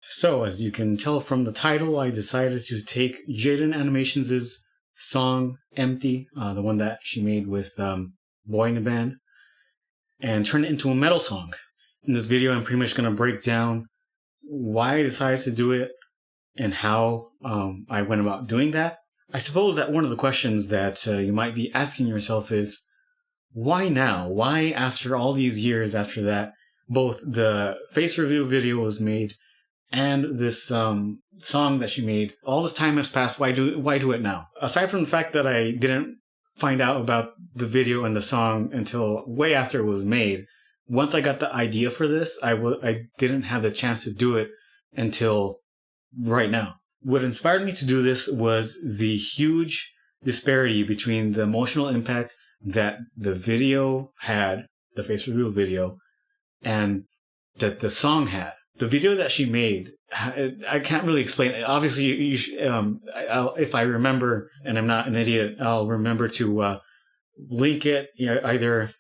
So, as you can tell from the title, I decided to take Jaiden Animations' song Empty, the one that she made with Boy in the Band, and turn it into a metal song. In this video, I'm pretty much going to break down why I decided to do it and how I went about doing that. I suppose that one of the questions that you might be asking yourself is, why now? Why, after all these years after that, both the face reveal video was made and this song that she made, all this time has passed, why do it now? Aside from the fact that I didn't find out about the video and the song until way after it was made, once I got the idea for this, I didn't have the chance to do it until right now. What inspired me to do this was the huge disparity between the emotional impact that the video had, the face reveal video, and that the song had. The video that she made, I can't really explain it. Obviously, if I remember, and I'm not an idiot, I'll remember to link it either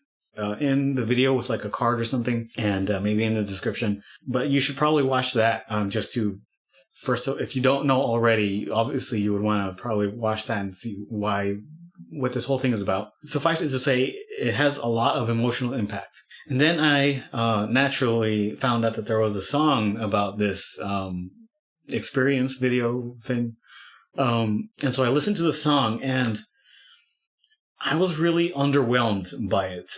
in the video with like a card or something, and maybe in the description. But you should probably watch that just to first. If you don't know already, obviously you would want to probably watch that and see what this whole thing is about. Suffice it to say, it has a lot of emotional impact. And then I naturally found out that there was a song about this experience video thing. And so I listened to the song and I was really underwhelmed by it.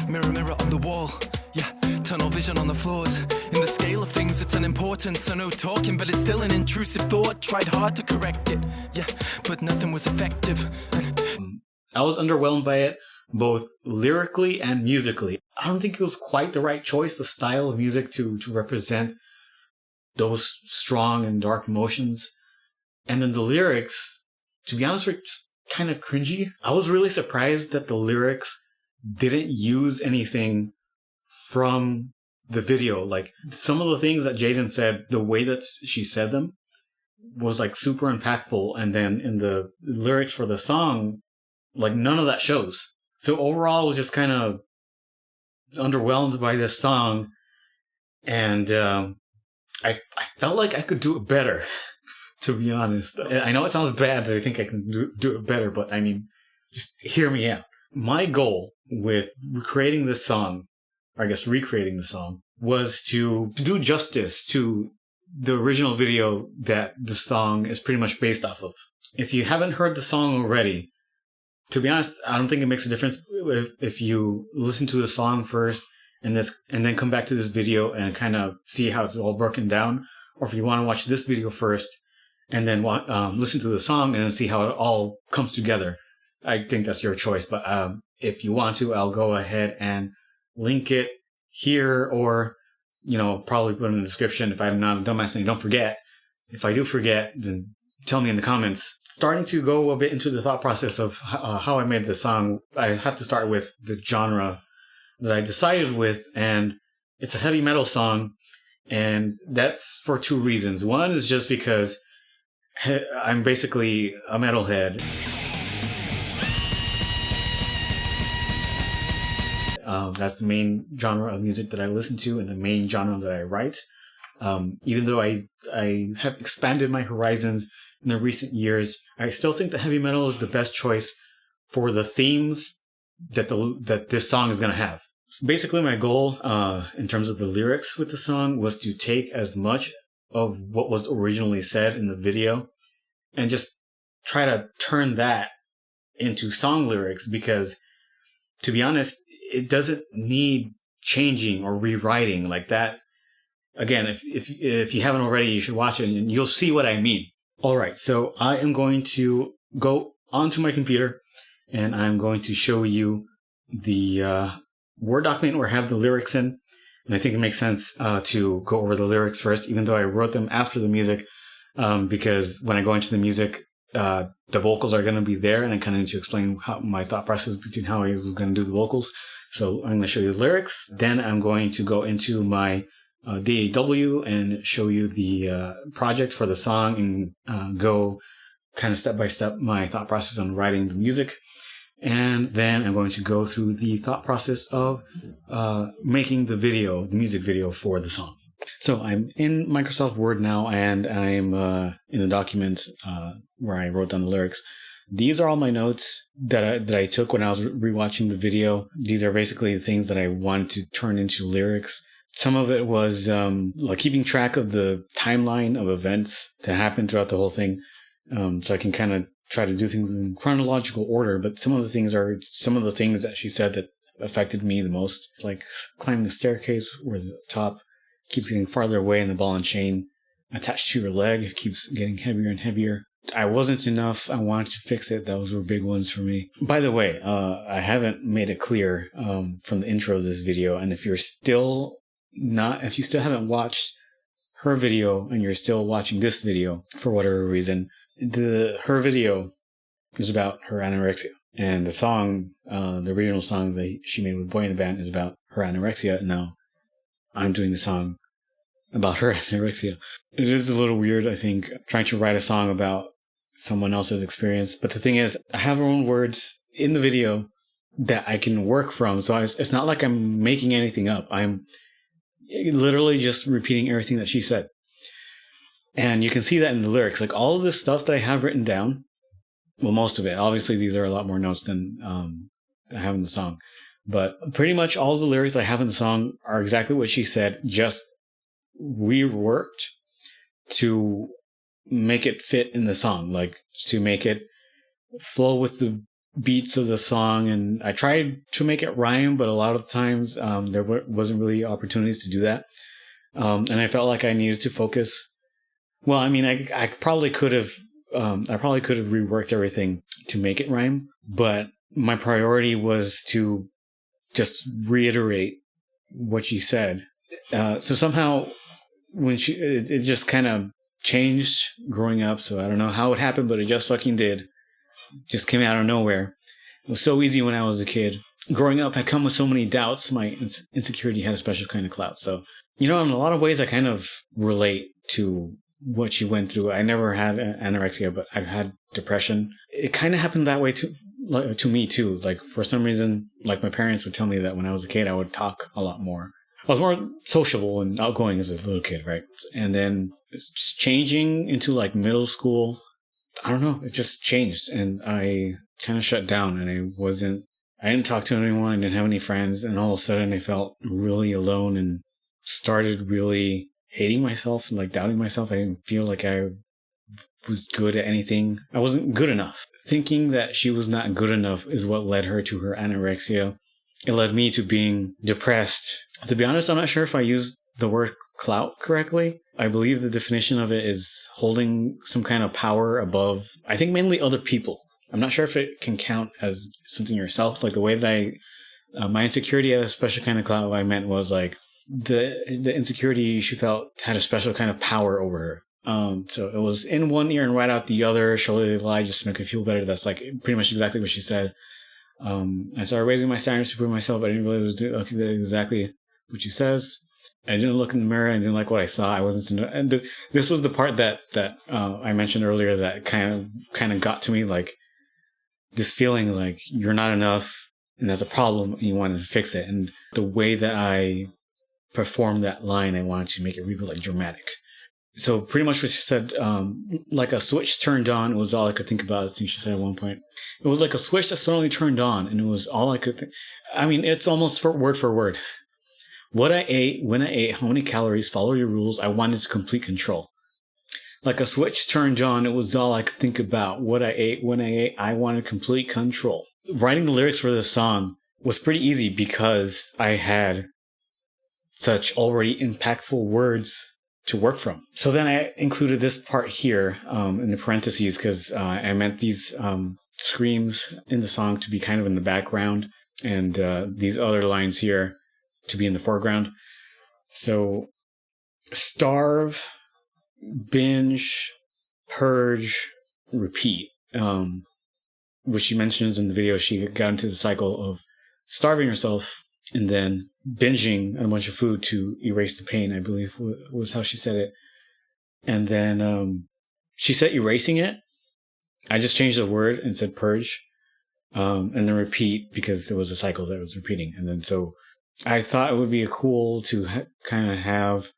Mirror, mirror on the wall, yeah, tunnel vision on the floors. In the scale of things, it's unimportant, so no talking, but it's still an intrusive thought. Tried hard to correct it, yeah, but nothing was effective. I was underwhelmed by it, both lyrically and musically. I don't think it was quite the right choice, the style of music to represent those strong and dark emotions. And then the lyrics, to be honest, were just kind of cringy. I was really surprised that the lyrics didn't use anything from the video. Like, some of the things that Jaiden said, the way that she said them was like super impactful. And then in the lyrics for the song, like none of that shows. So overall, I was just kind of underwhelmed by this song, and I felt like I could do it better, to be honest. I know it sounds bad that I think I can do it better, but I mean, just hear me out. My goal with creating this song, or I guess recreating the song, was to do justice to the original video that the song is pretty much based off of. If you haven't heard the song already, to be honest, I don't think it makes a difference if you listen to the song first and then come back to this video and kind of see how it's all broken down, or if you want to watch this video first and then listen to the song and then see how it all comes together. I think that's your choice, but if you want to, I'll go ahead and link it here, or probably put it in the description if I'm not a dumbass and I don't forget. If I do forget, then tell me in the comments. Starting to go a bit into the thought process of how I made the song, I have to start with the genre that I decided with, and it's a heavy metal song, and that's for two reasons. One is just because I'm basically a metalhead. That's the main genre of music that I listen to and the main genre that I write. Even though I have expanded my horizons in the recent years, I still think that heavy metal is the best choice for the themes that this song is going to have. So basically, my goal in terms of the lyrics with the song was to take as much of what was originally said in the video and just try to turn that into song lyrics, because, to be honest, it doesn't need changing or rewriting like that. Again, if you haven't already, you should watch it and you'll see what I mean. All right, so I am going to go onto my computer and I'm going to show you the Word document where I have the lyrics in. And I think it makes sense to go over the lyrics first, even though I wrote them after the music, because when I go into the music, the vocals are going to be there, and I kind of need to explain how my thought process between how I was going to do the vocals. So I'm going to show you the lyrics. Then I'm going to go into my DAW and show you the project for the song and go kind of step by step my thought process on writing the music. And then I'm going to go through the thought process of making the video, the music video for the song. So I'm in Microsoft Word now, and I'm in the document where I wrote down the lyrics. These are all my notes that I took when I was rewatching the video. These are basically the things that I wanted to turn into lyrics. Some of it was like keeping track of the timeline of events that happened throughout the whole thing, so I can kind of try to do things in chronological order. But some of the things that she said that affected me the most, like climbing the staircase where the top keeps getting farther away and the ball and chain attached to your leg keeps getting heavier and heavier. I wasn't enough. I wanted to fix it. Those were big ones for me. By the way, I haven't made it clear from the intro of this video. And if you still haven't watched her video and you're still watching this video for whatever reason, her video is about her anorexia. And the song, the original song that she made with Boy in the Band is about her anorexia. Now I'm doing the song about her anorexia. It is a little weird, I think, trying to write a song about someone else's experience. But the thing is, I have her own words in the video that I can work from. So it's not like I'm making anything up. I'm literally just repeating everything that she said. And you can see that in the lyrics. Like all of this stuff that I have written down, well, most of it. Obviously, these are a lot more notes than I have in the song. But pretty much all the lyrics I have in the song are exactly what she said, just reworked to make it fit in the song, like to make it flow with the beats of the song. And I tried to make it rhyme, but a lot of the times there wasn't really opportunities to do that. And I felt like I needed to focus. Well, I mean, I probably could have reworked everything to make it rhyme, but my priority was to just reiterate what she said. So somehow when it just kind of changed growing up. So I don't know how it happened, but it just fucking did. Just came out of nowhere. It was so easy when I was a kid. Growing up had come with so many doubts. My insecurity had a special kind of clout. So, in a lot of ways I kind of relate to what she went through. I never had anorexia, but I've had depression. It kind of happened that way to me too. Like for some reason, like my parents would tell me that when I was a kid, I would talk a lot more. I was more sociable and outgoing as a little kid, right? And then it's just changing into like middle school. I don't know. It just changed, and I kind of shut down, and I didn't talk to anyone. I didn't have any friends, and all of a sudden I felt really alone and started really hating myself and like doubting myself. I didn't feel like I was good at anything. I wasn't good enough. Thinking that she was not good enough is what led her to her anorexia. It led me to being depressed. To be honest, I'm not sure if I used the word clout correctly. I believe the definition of it is holding some kind of power above, I think mainly other people. I'm not sure if it can count as something yourself. Like the way that my insecurity had a special kind of clout, what I meant was like the insecurity she felt had a special kind of power over her. So it was in one ear and right out the other, surely they lie just to make me feel better. That's like pretty much exactly what she said. I started raising my standards to prove myself. I didn't really do exactly what she says. I didn't look in the mirror. I didn't like what I saw. I wasn't. And this was the part that I mentioned earlier that kind of got to me, like this feeling like you're not enough and that's a problem and you wanted to fix it. And the way that I performed that line, I wanted to make it really like dramatic. So pretty much what she said, like a switch turned on. It was all I could think about. I think she said at one point, it was like a switch that suddenly turned on, and it was all I could think. I mean, it's almost for word. What I ate, when I ate, how many calories, follow your rules. I wanted to complete control. Like a switch turned on, it was all I could think about. What I ate, when I ate, I wanted complete control. Writing the lyrics for this song was pretty easy because I had such already impactful words to work from. So then I included this part here in the parentheses because I meant these screams in the song to be kind of in the background and these other lines here to be in the foreground. So starve, binge, purge, repeat. Which she mentions in the video, she got into the cycle of starving herself and then binging a bunch of food to erase the pain, I believe was how she said it. And then she said erasing it. I just changed the word and said purge. And then repeat because it was a cycle that was repeating. And then so I thought it would be cool to kind of have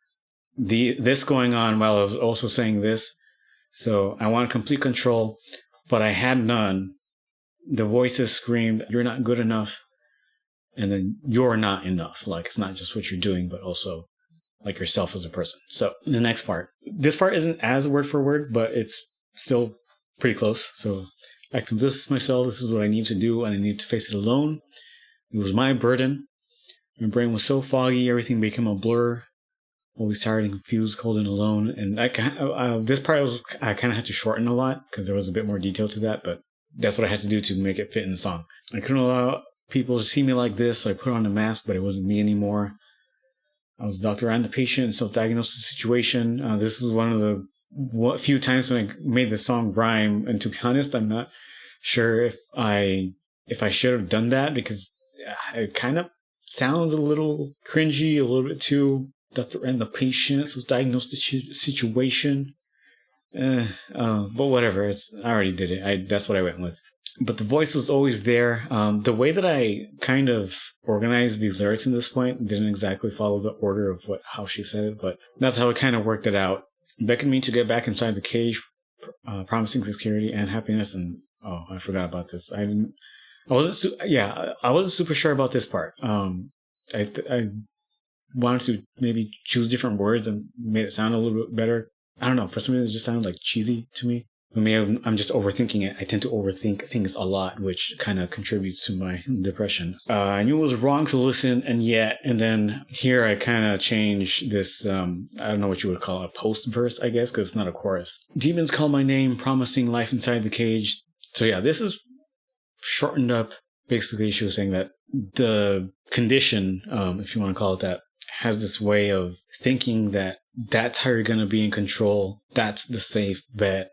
this going on while I was also saying this. So I wanted complete control, but I had none. The voices screamed, "You're not good enough." And then "you're not enough." Like, it's not just what you're doing, but also like yourself as a person. So the next part, this part isn't as word for word, but it's still pretty close. So I convinced myself this is what I need to do, and I need to face it alone. It was my burden. My brain was so foggy, everything became a blur. Always tired and confused, cold and alone. And this part I kind of had to shorten a lot because there was a bit more detail to that, but that's what I had to do to make it fit in the song. I couldn't allow people to see me like this, so I put on a mask, but it wasn't me anymore. I was the doctor and the patient and self-diagnosed the situation. This was one of the few times when I made the song rhyme, and to be honest, I'm not sure if I should have done that, because it kind of sounds a little cringy, a little bit too doctor and the patient, self-diagnosed the situation. But whatever, I already did it. That's what I went with. But the voice was always there. The way that I kind of organized these lyrics in this point didn't exactly follow the order of how she said it, but that's how I kind of worked it out. Beckoned me to get back inside the cage, promising security and happiness. And I forgot about this. I wasn't super sure about this part. I wanted to maybe choose different words and made it sound a little bit better. I don't know. For some reason, it just sounded like cheesy to me. Maybe I'm just overthinking it. I tend to overthink things a lot, which kind of contributes to my depression. I knew it was wrong to listen, and then here I kind of changed this, I don't know what you would call a post-verse, I guess, because it's not a chorus. Demons call my name, promising life inside the cage. So yeah, this is shortened up. Basically, she was saying that the condition, if you want to call it that, has this way of thinking that that's how you're going to be in control. That's the safe bet,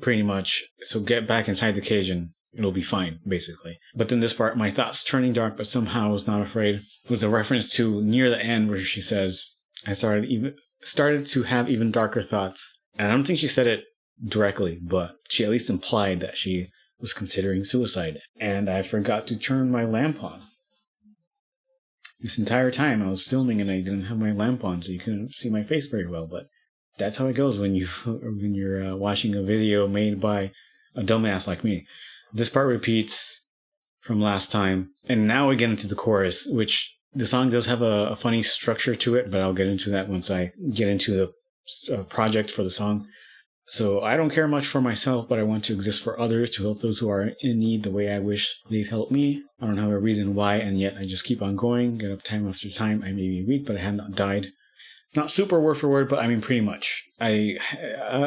pretty much. So get back inside the cage and it'll be fine, basically. But then this part, my thoughts turning dark, but somehow I was not afraid, was a reference to near the end where she says, I started to have even darker thoughts. And I don't think she said it directly, but she at least implied that she was considering suicide. And I forgot to turn my lamp on. This entire time I was filming and I didn't have my lamp on, so you couldn't see my face very well. But that's how it goes when you're watching a video made by a dumbass like me. This part repeats from last time, and now we get into the chorus, which the song does have a funny structure to it, but I'll get into that once I get into the project for the song. So I don't care much for myself, but I want to exist for others, to help those who are in need the way I wish they'd help me. I don't have a reason why, and yet I just keep on going, get up time after time. I may be weak, but I have not died. Not super word for word, but I mean pretty much. I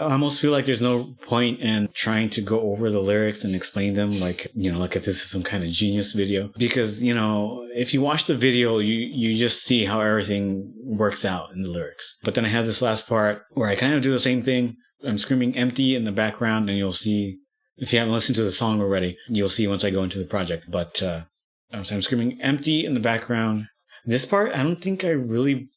almost feel like there's no point in trying to go over the lyrics and explain them like if this is some kind of genius video. Because, if you watch the video, you just see how everything works out in the lyrics. But then I have this last part where I kind of do the same thing. I'm screaming empty in the background, and you'll see, if you haven't listened to the song already, you'll see once I go into the project. But so I'm screaming empty in the background. This part, I don't think I really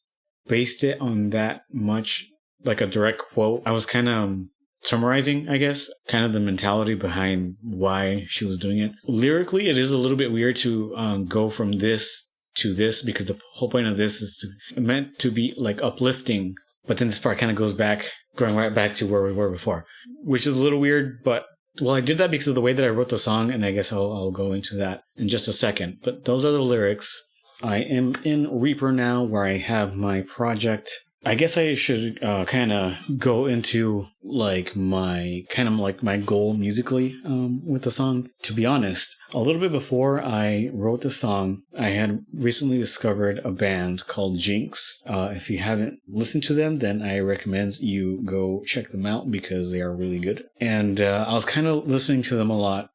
based it on that much, like a direct quote. I was kind of summarizing, I guess, kind of the mentality behind why she was doing it. Lyrically, it is a little bit weird to go from this to this, because the whole point of this is meant to be like uplifting. But then this part kind of going right back to where we were before, which is a little weird. But, I did that because of the way that I wrote the song, and I guess I'll go into that in just a second. But those are the lyrics. I am in Reaper now, where I have my project. I guess I should kind of go into my goal musically with the song. To be honest, a little bit before I wrote the song, I had recently discovered a band called Jinx. If you haven't listened to them, then I recommend you go check them out because they are really good. And I was kind of listening to them a lot.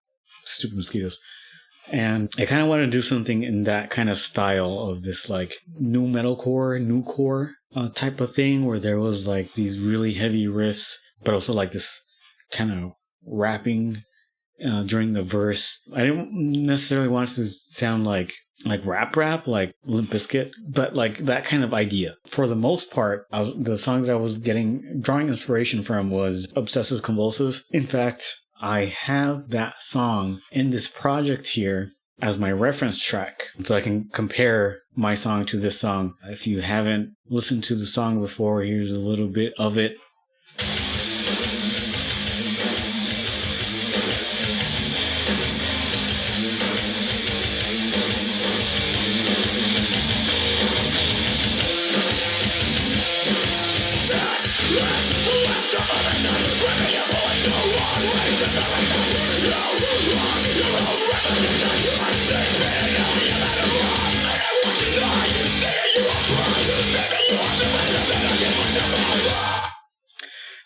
Stupid mosquitoes. And I kind of wanted to do something in that kind of style of this like new core type of thing, where there was like these really heavy riffs, but also like this kind of rapping during the verse. I didn't necessarily want it to sound like rap, like Limp Bizkit, but like that kind of idea. For the most part, the songs that I was drawing inspiration from was Obsessive Compulsive. In fact, I have that song in this project here, as my reference track so I can compare my song to this song. If you haven't listened to the song before, here's a little bit of it.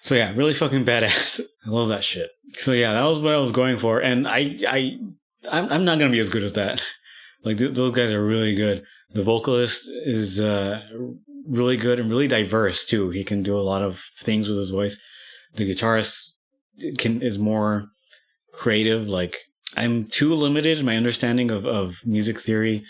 So yeah, really fucking badass. I love that shit. So yeah, that was what I was going for, and I'm not gonna be as good as that. Like those guys are really good. The vocalist is really good and really diverse too. He can do a lot of things with his voice. The guitarist is more creative. Like, I'm too limited in my understanding of music theory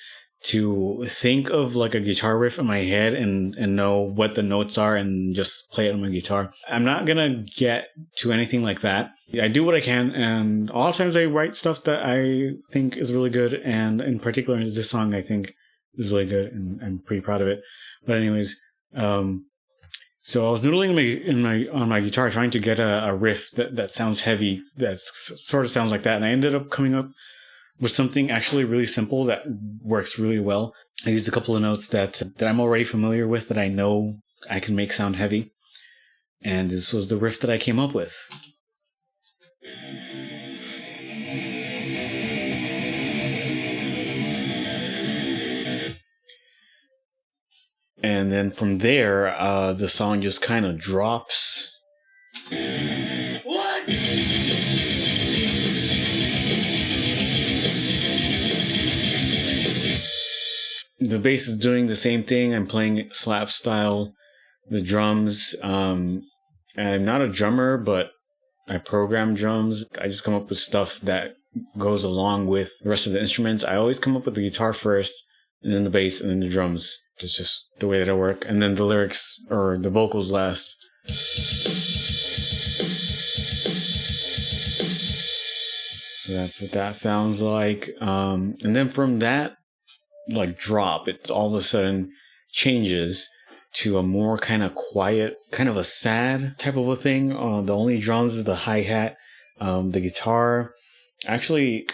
to think of like a guitar riff in my head and know what the notes are and just play it on my guitar. I'm not gonna get to anything like that. I do what I can, and a lot of times I write stuff that I think is really good, and in particular this song I think is really good, and I'm pretty proud of it. But anyways, so I was noodling on my guitar trying to get a riff that sounds heavy, that sort of sounds like that, and I ended up coming up with something actually really simple that works really well. I used a couple of notes that I'm already familiar with, that I know I can make sound heavy, and this was the riff that I came up with. And then from there, the song just kind of drops. What? The bass is doing the same thing. I'm playing slap style. The drums, I'm not a drummer, but I program drums. I just come up with stuff that goes along with the rest of the instruments. I always come up with the guitar first, and then the bass, and then the drums. It's just the way that I work. And then the lyrics or the vocals last. So that's what that sounds like. And then from that, like, drop, it's all of a sudden changes to a more kind of quiet, kind of a sad type of a thing. The only drums is the hi-hat. The guitar, actually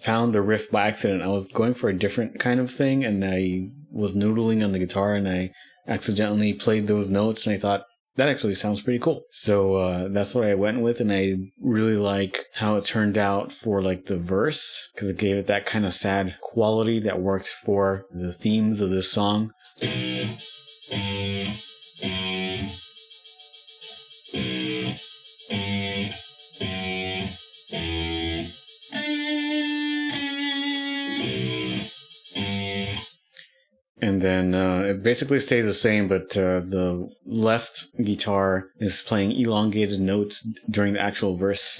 found the riff by accident. I was going for a different kind of thing, and I was noodling on the guitar, and I accidentally played those notes, and I thought, that actually sounds pretty cool. So that's what I went with, and I really like how it turned out for like the verse, because it gave it that kind of sad quality that worked for the themes of this song. And then it basically stays the same, but the left guitar is playing elongated notes during the actual verse.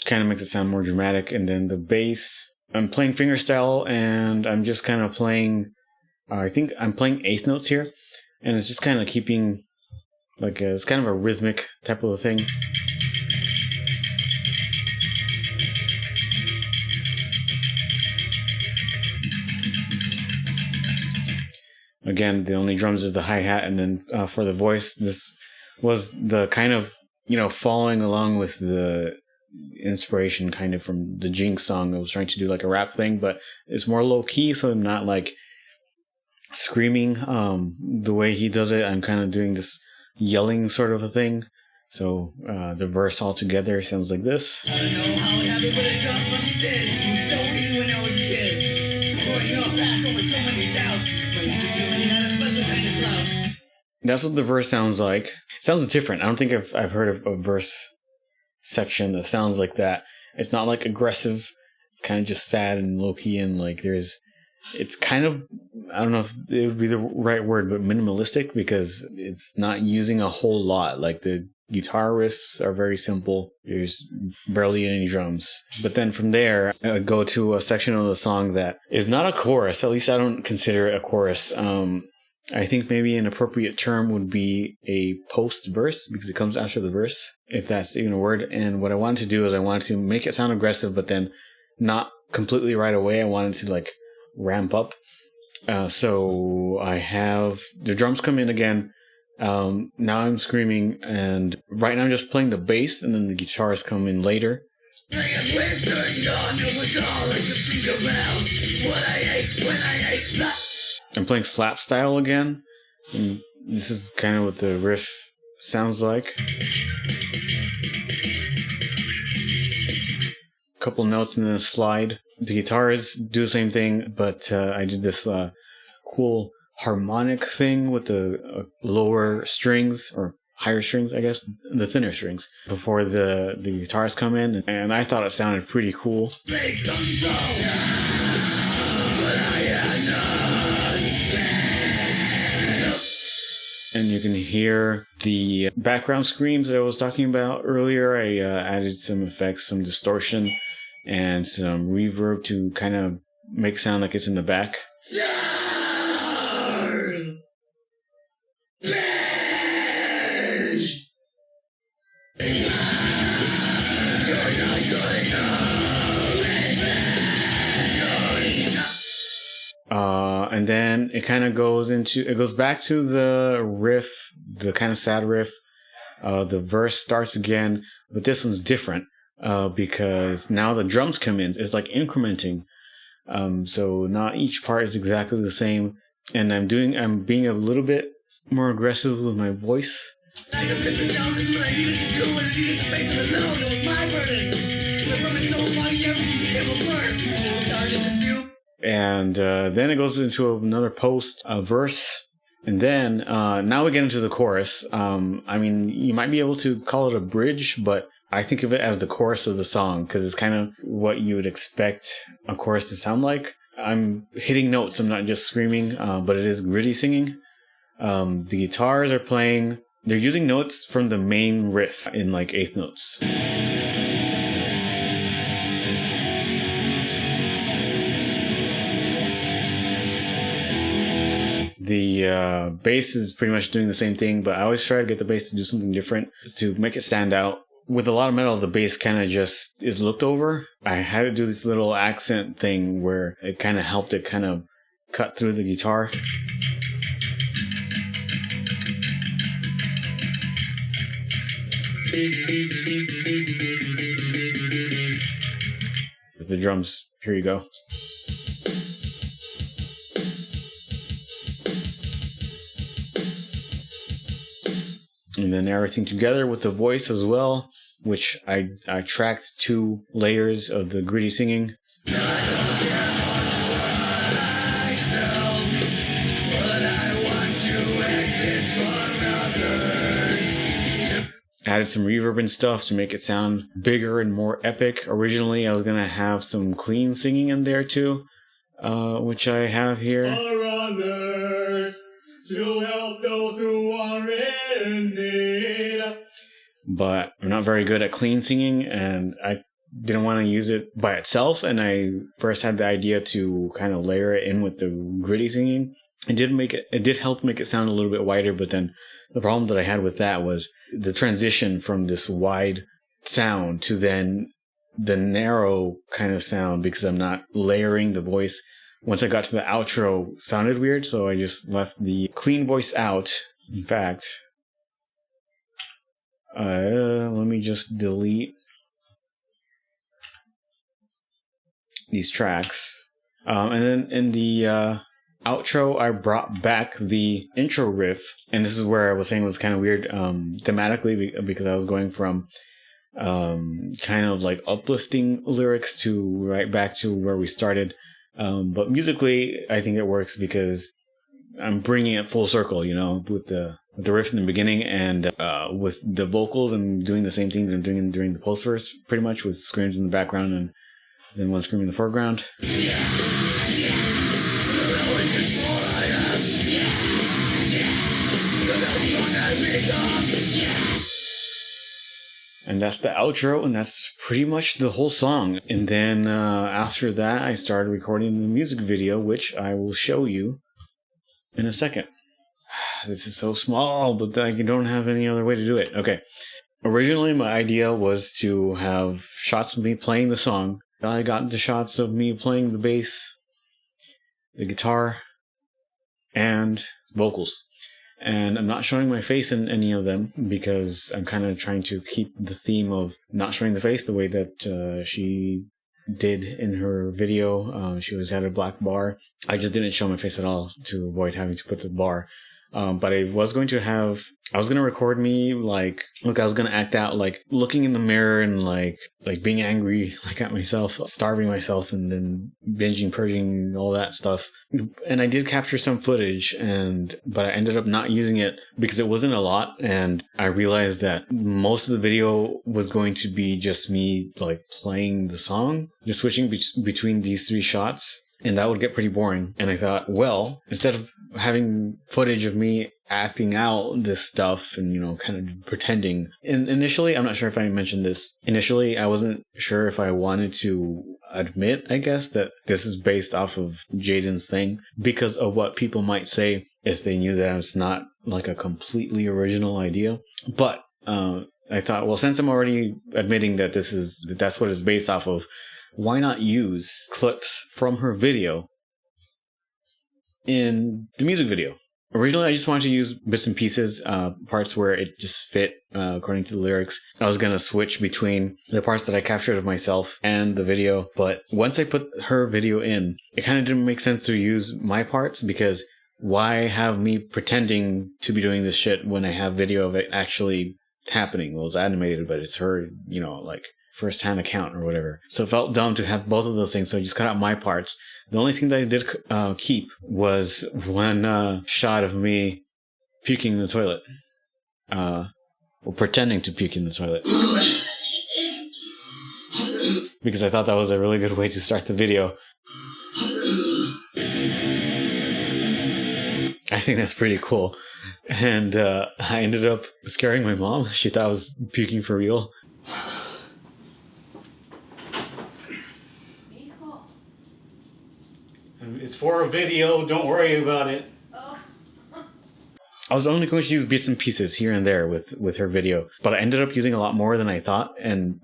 Kind of makes it sound more dramatic. And then the bass, I'm playing fingerstyle, and I'm just kind of playing, I think I'm playing eighth notes here, and it's just kind of keeping, like, it's kind of a rhythmic type of a thing. Again, the only drums is the hi-hat, and then for the voice, this was the kind of, following along with the inspiration kind of from the Jinx song. I was trying to do like a rap thing, but it's more low-key, so I'm not like screaming the way he does it. I'm kind of doing this yelling sort of a thing. So the verse all together sounds like this. I don't know how it happened, but it just fucking did. It was so easy when I was a kid. Growing up back over so many doubts. But you had a special kind of clout. That's what the verse sounds like. It sounds different. I don't think I've heard of a verse section that sounds like that. It's not like aggressive. It's kind of just sad and low-key, and like it's kind of, I don't know if it would be the right word, but minimalistic, because it's not using a whole lot. Like, the guitar riffs are very simple. There's barely any drums. But then from there, I go to a section of the song that is not a chorus. At least I don't consider it a chorus. I think maybe an appropriate term would be a post-verse, because it comes after the verse, if that's even a word. And what I wanted to do is I wanted to make it sound aggressive, but then not completely right away. I wanted to like ramp up. So I have the drums come in again. Now I'm screaming, and right now I'm just playing the bass, and then the guitars come in later. I'm playing slap style again, and this is kind of what the riff sounds like. A couple notes and then a slide. The guitars do the same thing, but I did this cool harmonic thing with the lower strings, or higher strings, I guess, the thinner strings, before the guitars come in, and I thought it sounded pretty cool. And you can hear the background screams that I was talking about earlier. I added some effects, some distortion, and some reverb to kind of make it sound like it's in the back. And then it kind of goes back to the riff, the kind of sad riff. The verse starts again, but this one's different because now the drums come in. It's like incrementing. So not each part is exactly the same. And I'm being a little bit more aggressive with my voice. And then it goes into another verse. And then now we get into the chorus. I mean, you might be able to call it a bridge, but I think of it as the chorus of the song because it's kind of what you would expect a chorus to sound like. I'm hitting notes. I'm not just screaming, but it is gritty singing. The guitars are playing. They're using notes from the main riff in like eighth notes. The bass is pretty much doing the same thing, but I always try to get the bass to do something different to make it stand out. With a lot of metal, the bass kind of just is looked over. I had to do this little accent thing where it kind of helped it kind of cut through the guitar. With the drums, here you go. And then everything together with the voice as well, which I tracked 2 layers of the gritty singing. Added some reverb and stuff to make it sound bigger and more epic. Originally, I was going to have some clean singing in there too, which I have here. To help those who are in need. But I'm not very good at clean singing, and I didn't want to use it by itself, and I first had the idea to kind of layer it in with the gritty singing. It did help make it sound a little bit wider, but then the problem that I had with that was the transition from this wide sound to then the narrow kind of sound, because I'm not layering the voice. Once I got to the outro, it sounded weird, so I just left the clean voice out. In fact, let me just delete these tracks. And then in the outro, I brought back the intro riff, and this is where I was saying it was kind of weird thematically, because I was going from kind of like uplifting lyrics to right back to where we started. But musically, I think it works because I'm bringing it full circle, you know, with the riff in the beginning and with the vocals. I'm doing the same thing that I'm doing during the post verse, pretty much, with screams in the background and then one scream in the foreground. And that's the outro, and that's pretty much the whole song. And then after that, I started recording the music video, which I will show you in a second. this is so small, but I don't have any other way to do it. Okay. Originally, my idea was to have shots of me playing the song. I got into shots of me playing the bass, the guitar, and vocals. And I'm not showing my face in any of them because I'm kind of trying to keep the theme of not showing the face the way that she did in her video. She always had a black bar. I just didn't show my face at all to avoid having to put the bar. But I was going to record me like, look, I was going to act out like looking in the mirror and like being angry, like at myself, starving myself and then binging, purging, all that stuff. And I did capture some footage but I ended up not using it because it wasn't a lot. And I realized that most of the video was going to be just me like playing the song, just switching between these 3 shots. And that would get pretty boring. And I thought, well, instead of having footage of me acting out this stuff and, kind of pretending. And initially, I'm not sure if I mentioned this. Initially, I wasn't sure if I wanted to admit, I guess, that this is based off of Jaiden's thing because of what people might say if they knew that it's not like a completely original idea. But I thought, well, since I'm already admitting that that's what it's based off of, why not use clips from her video in the music video? Originally, I just wanted to use bits and pieces, parts where it just fit according to the lyrics. I was going to switch between the parts that I captured of myself and the video. But once I put her video in, it kind of didn't make sense to use my parts because why have me pretending to be doing this shit when I have video of it actually happening? Well, it's animated, but it's her, like first-hand account or whatever. So it felt dumb to have both of those things, so I just cut out my parts. The only thing that I did keep was one shot of me puking in the toilet. Or pretending to puke in the toilet. Because I thought that was a really good way to start the video. I think that's pretty cool. And I ended up scaring my mom. She thought I was puking for real. It's for a video, don't worry about it. Oh. I was only going to use bits and pieces here and there with her video, but I ended up using a lot more than I thought, and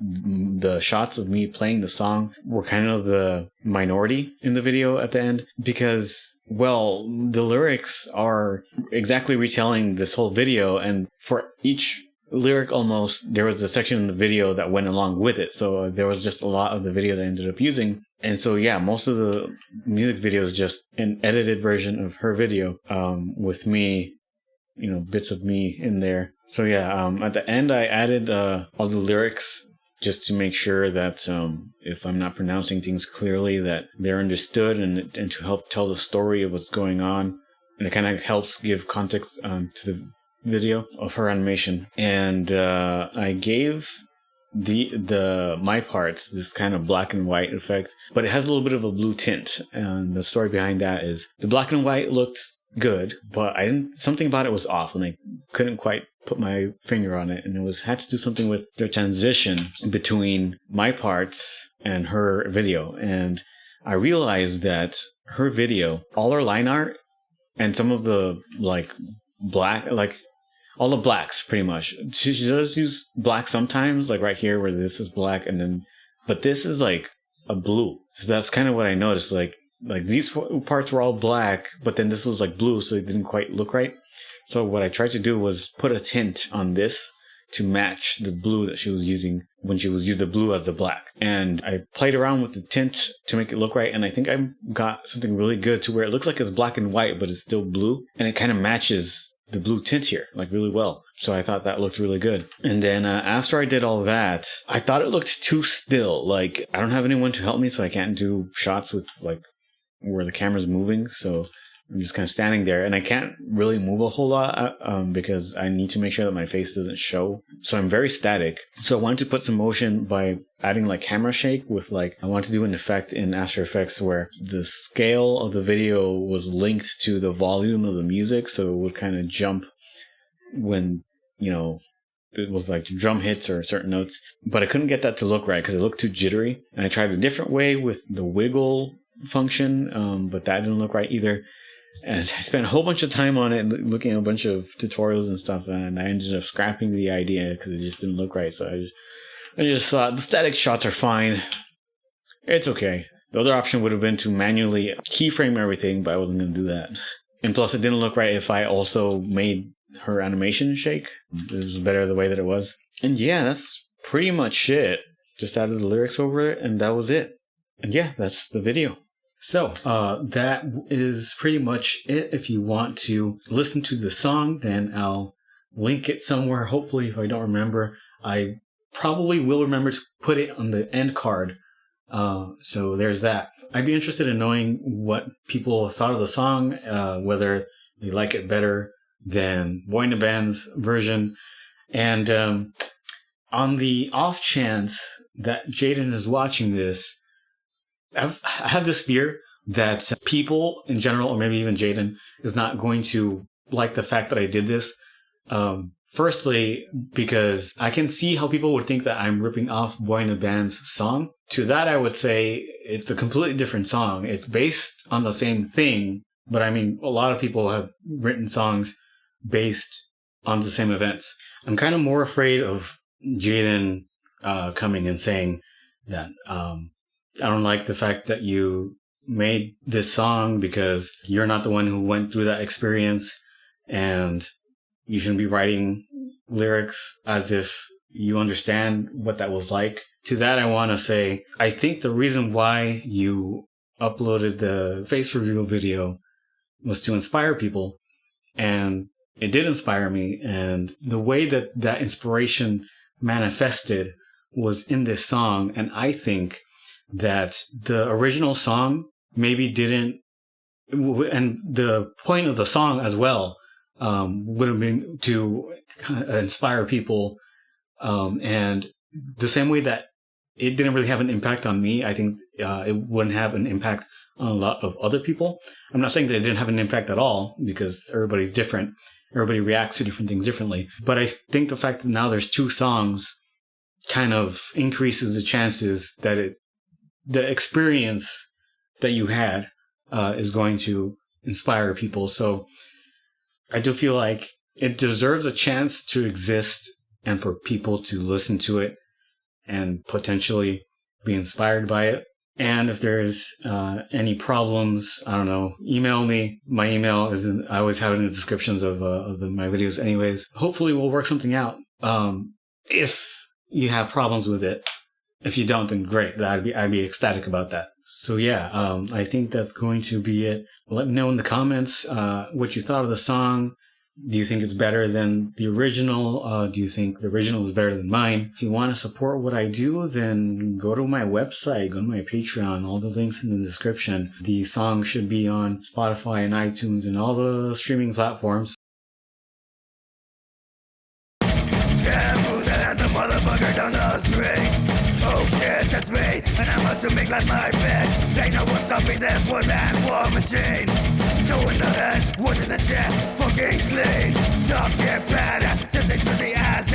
the shots of me playing the song were kind of the minority in the video at the end, because, well, the lyrics are exactly retelling this whole video, and for each lyric almost, there was a section in the video that went along with it, so there was just a lot of the video that I ended up using. And so, yeah, most of the music video is just an edited version of her video with me, bits of me in there. So, yeah, at the end, I added all the lyrics just to make sure that if I'm not pronouncing things clearly, that they're understood and to help tell the story of what's going on. And it kind of helps give context to the video of her animation. And I gave my parts this kind of black and white effect, but it has a little bit of a blue tint, and the story behind that is the black and white looked good, but something about it was off, and I couldn't quite put my finger on it, and it had to do something with the transition between my parts and her video. And I realized that her video, all her line art and some of the black, all the blacks, pretty much. She does use black sometimes, like right here where this is black, but this is like a blue. So that's kind of what I noticed. Like these parts were all black, but then this was like blue, so it didn't quite look right. So what I tried to do was put a tint on this to match the blue that she was using when she was using the blue as the black. And I played around with the tint to make it look right, and I think I got something really good to where it looks like it's black and white, but it's still blue, and it kind of matches the blue tint here, really well. So I thought that looked really good. And then after I did all that, I thought it looked too still. I don't have anyone to help me, so I can't do shots with where the camera's moving. So I'm just kind of standing there, and I can't really move a whole lot because I need to make sure that my face doesn't show. So I'm very static. So I wanted to put some motion by adding camera shake with I wanted to do an effect in After Effects where the scale of the video was linked to the volume of the music, so it would kind of jump when it was drum hits or certain notes. But I couldn't get that to look right because it looked too jittery, and I tried a different way with the wiggle function, but that didn't look right either. And I spent a whole bunch of time on it, looking at a bunch of tutorials and stuff, and I ended up scrapping the idea because it just didn't look right. So I just thought the static shots are fine. It's okay. The other option would have been to manually keyframe everything, but I wasn't going to do that. And plus, it didn't look right if I also made her animation shake. It was better the way that it was. And yeah, that's pretty much it. Just added the lyrics over it, and that was it. And yeah, that's the video. So, that is pretty much it. If you want to listen to the song, then I'll link it somewhere. Hopefully, if I don't remember, I probably will remember to put it on the end card. So there's that. I'd be interested in knowing what people thought of the song, whether they like it better than Boy in the Band's version. And on the off chance that Jaiden is watching this, I have this fear that people in general, or maybe even Jaiden, is not going to like the fact that I did this. Firstly, because I can see how people would think that I'm ripping off Boy in the Band's song. To that, I would say it's a completely different song. It's based on the same thing, but I mean, a lot of people have written songs based on the same events. I'm kind of more afraid of Jaiden coming and saying that I don't like the fact that you made this song because you're not the one who went through that experience, and you shouldn't be writing lyrics as if you understand what that was like. To that, I want to say, I think the reason why you uploaded the face reveal video was to inspire people, and it did inspire me. And the way that that inspiration manifested was in this song. And I think that the original song maybe didn't, and the point of the song as well, would have been to inspire people. And the same way that it didn't really have an impact on me, I think it wouldn't have an impact on a lot of other people. I'm not saying that it didn't have an impact at all, because everybody's different. Everybody reacts to different things differently. But I think the fact that now there's 2 songs kind of increases the chances that the experience that you had is going to inspire people. So I do feel like it deserves a chance to exist and for people to listen to it and potentially be inspired by it. And if there's any problems, I don't know, email me. My email I always have it in the descriptions of my videos anyways. Hopefully we'll work something out. If you have problems with it. If you don't, then great. I'd be ecstatic about that. So yeah, I think that's going to be it. Let me know in the comments what you thought of the song. Do you think it's better than the original? Do you think the original is better than mine? If you want to support what I do, then go to my website, go to my Patreon, all the links in the description. The song should be on Spotify and iTunes and all the streaming platforms. Damn, who the hell's a motherfucker down the street? Oh shit, that's me, and I'm about to make like my bitch. They know what's stopping this one-man war machine. Two in the head, one in the chest, fucking clean. Top tier badass, sitting to the ass,